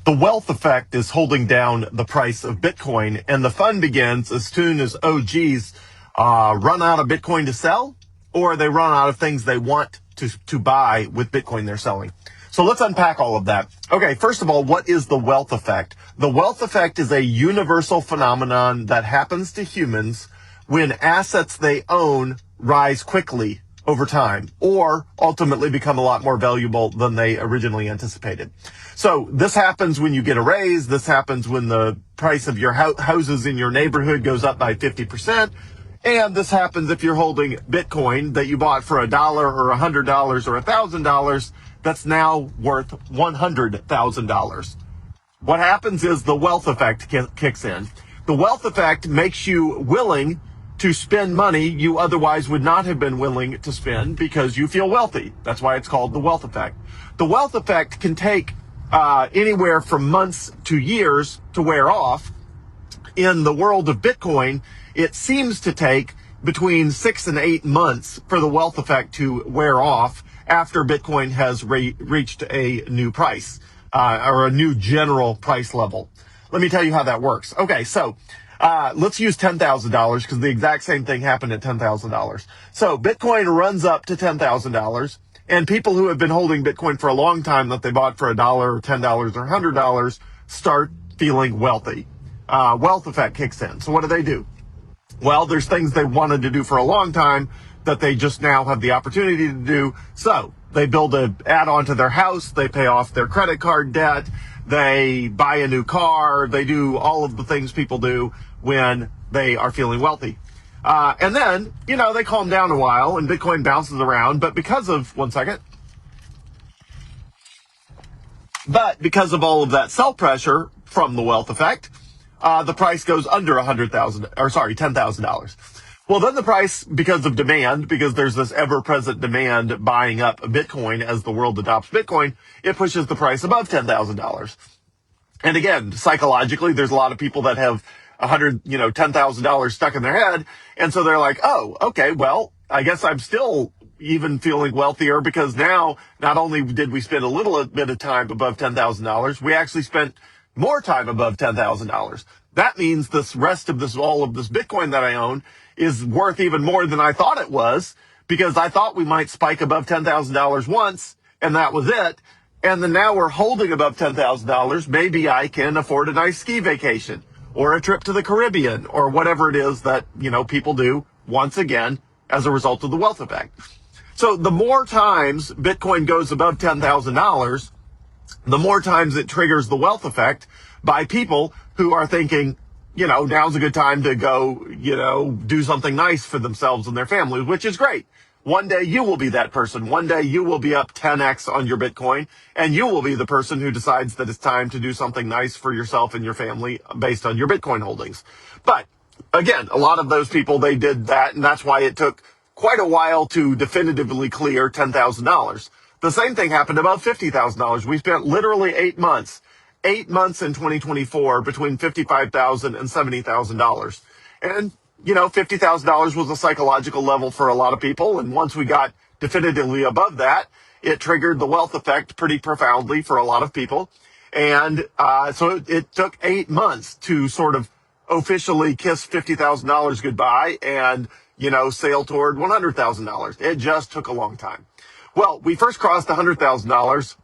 The wealth effect is holding down the price of Bitcoin, and the fun begins as soon as OGs run out of Bitcoin to sell, or they run out of things they want to buy with Bitcoin they're selling. So let's unpack all of that. Okay, first of all, what is the wealth effect? The wealth effect is a universal phenomenon that happens to humans when assets they own rise quickly over time, or ultimately become a lot more valuable than they originally anticipated. So this happens when you get a raise. This happens when the price of your houses in your neighborhood goes up by 50%. And this happens if you're holding Bitcoin that you bought for $1 or $100 or $1,000 that's now worth $100,000. What happens is the wealth effect kicks in. The wealth effect makes you willing to spend money you otherwise would not have been willing to spend because you feel wealthy. That's why it's called the wealth effect. The wealth effect can take anywhere from months to years to wear off. In the world of Bitcoin, it seems to take between 6 and 8 months for the wealth effect to wear off after Bitcoin has reached a new price or a new general price level. Let me tell you how that works. Okay, so let's use $10,000 because the exact same thing happened at $10,000. So Bitcoin runs up to $10,000, and people who have been holding Bitcoin for a long time that they bought for $1 or $10 or $100 start feeling wealthy. Wealth effect kicks in. So what do? Well, there's things they wanted to do for a long time that they just now have the opportunity to do. So they build an add-on to their house, they pay off their credit card debt, they buy a new car, they do all of the things people do when they are feeling wealthy. And then, they calm down a while and Bitcoin bounces around, but because of all of that sell pressure from the wealth effect, the price goes under $10,000. Well, then the price, because of demand, because there's this ever-present demand buying up Bitcoin as the world adopts Bitcoin, it pushes the price above $10,000. And again, psychologically, there's a lot of people that have $10,000 stuck in their head. And so they're like, oh, okay, well, I guess I'm still even feeling wealthier because now not only did we spend a little bit of time above $10,000, we actually spent more time above $10,000. That means all of this Bitcoin that I own is worth even more than I thought it was, because I thought we might spike above $10,000 once and that was it. And then now we're holding above $10,000. Maybe I can afford a nice ski vacation or a trip to the Caribbean or whatever it is that, people do once again as a result of the wealth effect. So the more times Bitcoin goes above $10,000, the more times it triggers the wealth effect by people who are thinking, now's a good time to go, do something nice for themselves and their families, which is great. One day you will be that person. One day you will be up 10x on your Bitcoin, and you will be the person who decides that it's time to do something nice for yourself and your family based on your Bitcoin holdings. But again, a lot of those people, they did that, and that's why it took quite a while to definitively clear $10,000. The same thing happened above $50,000. We spent literally 8 months in 2024 between $55,000 and $70,000. And, $50,000 was a psychological level for a lot of people. And once we got definitively above that, it triggered the wealth effect pretty profoundly for a lot of people. And so it took 8 months to sort of officially kiss $50,000 goodbye and, sail toward $100,000. It just took a long time. Well, we first crossed $100,000.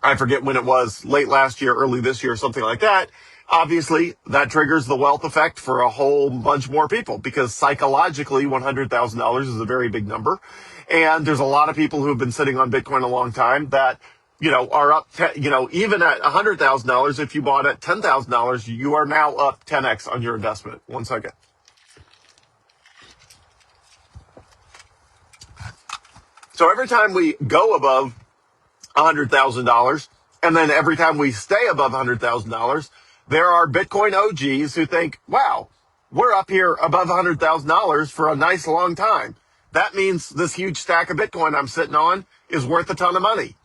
I forget when it was, late last year, early this year, something like that. Obviously, that triggers the wealth effect for a whole bunch more people because psychologically, $100,000 is a very big number. And there's a lot of people who have been sitting on Bitcoin a long time that, are up, even at $100,000, if you bought at $10,000, you are now up 10x on your investment. One second. So every time we go above $100,000, and then every time we stay above $100,000, there are Bitcoin OGs who think, wow, we're up here above $100,000 for a nice long time. That means this huge stack of Bitcoin I'm sitting on is worth a ton of money.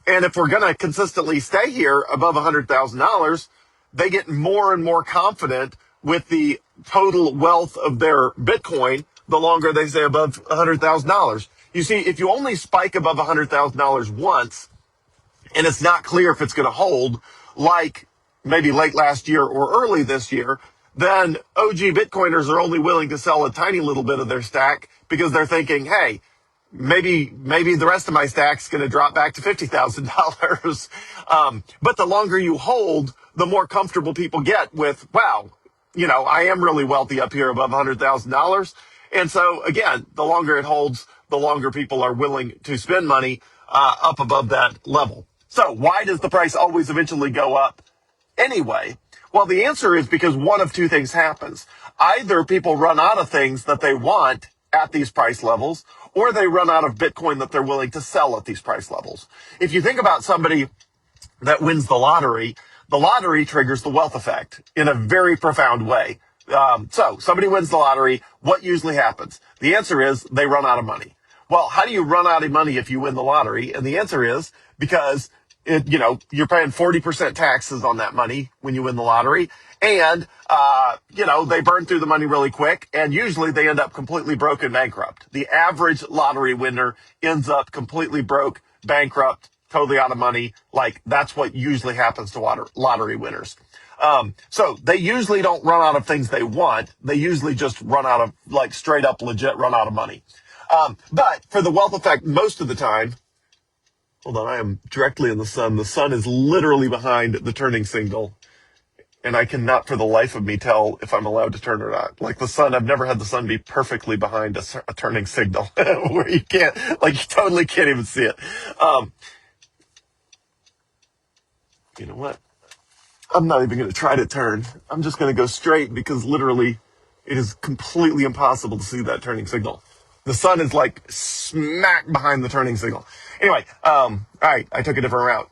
And if we're going to consistently stay here above $100,000, they get more and more confident with the total wealth of their Bitcoin the longer they stay above $100,000. You see, if you only spike above $100,000 once, and it's not clear if it's going to hold like maybe late last year or early this year, then OG Bitcoiners are only willing to sell a tiny little bit of their stack because they're thinking, hey, maybe the rest of my stack's going to drop back to $50,000. But the longer you hold, the more comfortable people get with, wow, I am really wealthy up here above $100,000. And so again, the longer it holds, the longer people are willing to spend money up above that level. So why does the price always eventually go up anyway? Well, the answer is because one of two things happens. Either people run out of things that they want at these price levels, or they run out of Bitcoin that they're willing to sell at these price levels. If you think about somebody that wins the lottery triggers the wealth effect in a very profound way. So somebody wins the lottery. What usually happens? The answer is they run out of money. Well, how do you run out of money if you win the lottery? And the answer is because you're paying 40% taxes on that money when you win the lottery. And, they burn through the money really quick. And usually they end up completely broke and bankrupt. The average lottery winner ends up completely broke, bankrupt, totally out of money. Like that's what usually happens to lottery winners. So they usually don't run out of things they want. They usually just run out of straight up legit run out of money. But for the wealth effect, most of the time, hold on, I am directly in the sun. The sun is literally behind the turning signal. And I cannot for the life of me tell if I'm allowed to turn or not. Like the sun, I've never had the sun be perfectly behind a turning signal where you totally can't even see it. You know what? I'm not even going to try to turn. I'm just going to go straight because literally it is completely impossible to see that turning signal. The sun is smack behind the turning signal. Anyway, all right, I took a different route.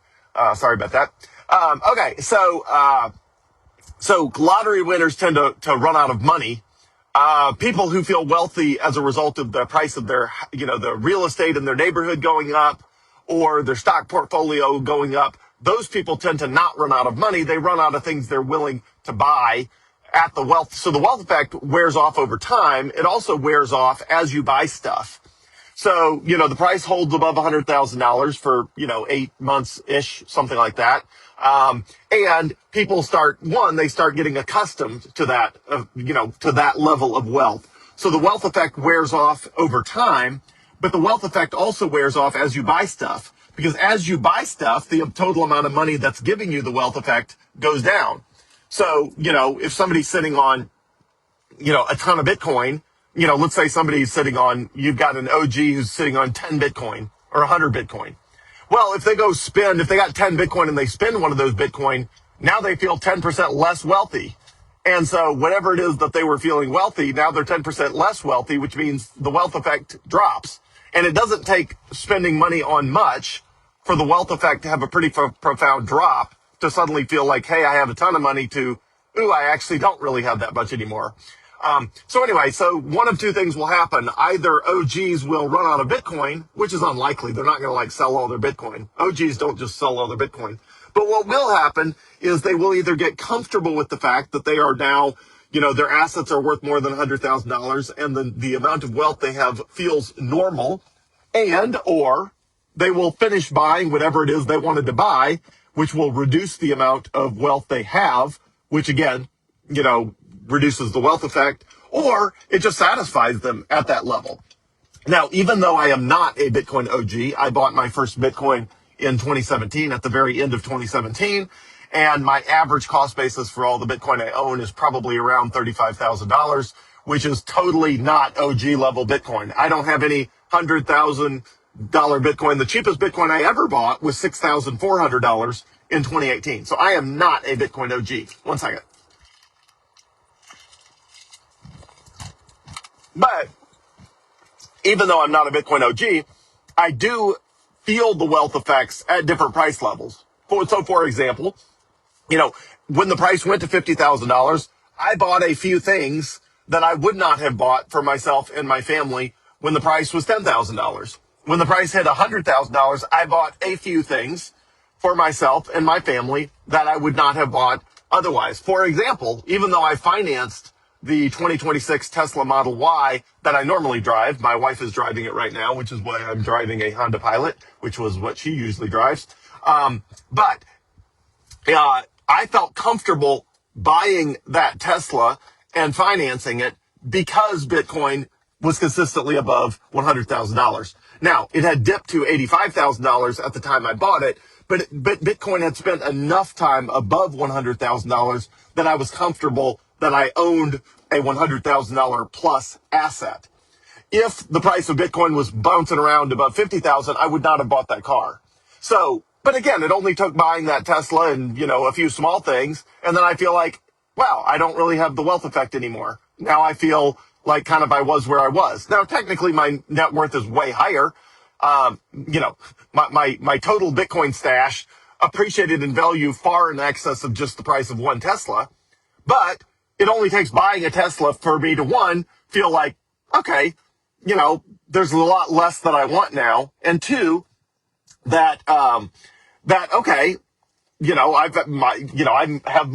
Sorry about that. Okay, so lottery winners tend to run out of money. People who feel wealthy as a result of the price of their, the real estate in their neighborhood going up or their stock portfolio going up, those people tend to not run out of money. They run out of things they're willing to buy at the wealth. So the wealth effect wears off over time. It also wears off as you buy stuff. So, the price holds above $100,000 for, 8 months-ish, something like that. And people start getting accustomed to that, to that level of wealth. So the wealth effect wears off over time, but the wealth effect also wears off as you buy stuff. Because as you buy stuff, the total amount of money that's giving you the wealth effect goes down. So, if somebody's sitting on, a ton of Bitcoin, let's say you've got an OG who's sitting on 10 Bitcoin or 100 Bitcoin. Well, if they got 10 Bitcoin and they spend one of those Bitcoin, now they feel 10% less wealthy. And so whatever it is that they were feeling wealthy, now they're 10% less wealthy, which means the wealth effect drops. And it doesn't take spending money on much for the wealth effect to have a pretty profound drop to suddenly feel like, hey, I have a ton of money to, I actually don't really have that much anymore. So one of two things will happen. Either OGs will run out of Bitcoin, which is unlikely. They're not going to sell all their Bitcoin. OGs don't just sell all their Bitcoin. But what will happen is they will either get comfortable with the fact that they are now, their assets are worth more than $100,000 and the amount of wealth they have feels normal, or they will finish buying whatever it is they wanted to buy, which will reduce the amount of wealth they have, which again, reduces the wealth effect, or it just satisfies them at that level. Now, even though I am not a Bitcoin OG, I bought my first Bitcoin in 2017, at the very end of 2017, and my average cost basis for all the Bitcoin I own is probably around $35,000, which is totally not OG level Bitcoin. I don't have any $100,000 Bitcoin. The cheapest Bitcoin I ever bought was $6,400 in 2018. So I am not a Bitcoin OG. One second. But even though I'm not a Bitcoin OG, I do feel the wealth effects at different price levels. For example, when the price went to $50,000, I bought a few things that I would not have bought for myself and my family when the price was $10,000. When the price hit $100,000, I bought a few things for myself and my family that I would not have bought otherwise. For example, even though I financed the 2026 Tesla Model Y that I normally drive. My wife is driving it right now, which is why I'm driving a Honda Pilot, which was what she usually drives. But I felt comfortable buying that Tesla and financing it because Bitcoin was consistently above $100,000. Now, it had dipped to $85,000 at the time I bought it, but Bitcoin had spent enough time above $100,000 that I was comfortable that I owned a $100,000 plus asset. If the price of Bitcoin was bouncing around above 50,000, I would not have bought that car. So, but again, it only took buying that Tesla and, a few small things. And then I feel like, wow, I don't really have the wealth effect anymore. Now I feel like kind of I was where I was. Now, technically my net worth is way higher. My total Bitcoin stash appreciated in value far in excess of just the price of one Tesla. But it only takes buying a Tesla for me to, one, feel like, okay, there's a lot less that I want now. And two, that okay, I have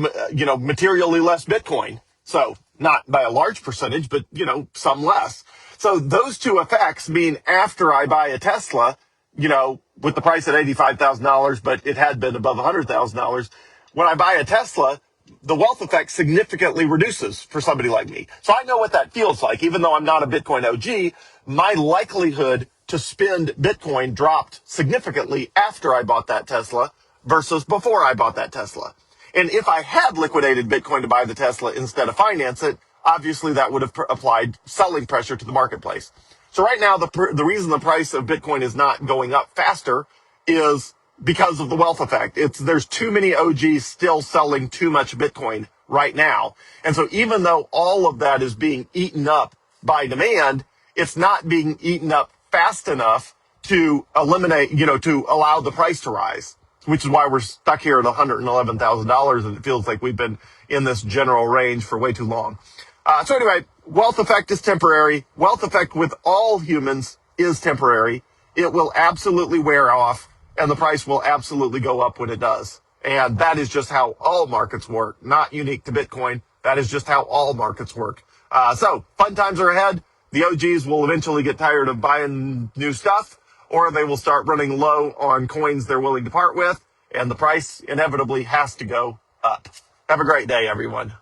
materially less Bitcoin. So not by a large percentage, but, some less. So those two effects mean after I buy a Tesla, with the price at $85,000, but it had been above $100,000, when I buy a Tesla, the wealth effect significantly reduces for somebody like me. So I know what that feels like. Even though I'm not a Bitcoin OG, my likelihood to spend Bitcoin dropped significantly after I bought that Tesla versus before I bought that Tesla. And if I had liquidated Bitcoin to buy the Tesla instead of finance it, obviously that would have applied selling pressure to the marketplace. So right now, the reason the price of Bitcoin is not going up faster is because of the wealth effect. There's too many OGs still selling too much Bitcoin right now. And so even though all of that is being eaten up by demand, it's not being eaten up fast enough to eliminate, to allow the price to rise, which is why we're stuck here at $111,000 and it feels like we've been in this general range for way too long. So anyway, wealth effect is temporary. Wealth effect with all humans is temporary. It will absolutely wear off and the price will absolutely go up when it does. And that is just how all markets work, not unique to Bitcoin. That is just how all markets work. So fun times are ahead. The OGs will eventually get tired of buying new stuff, or they will start running low on coins they're willing to part with, and the price inevitably has to go up. Have a great day, everyone.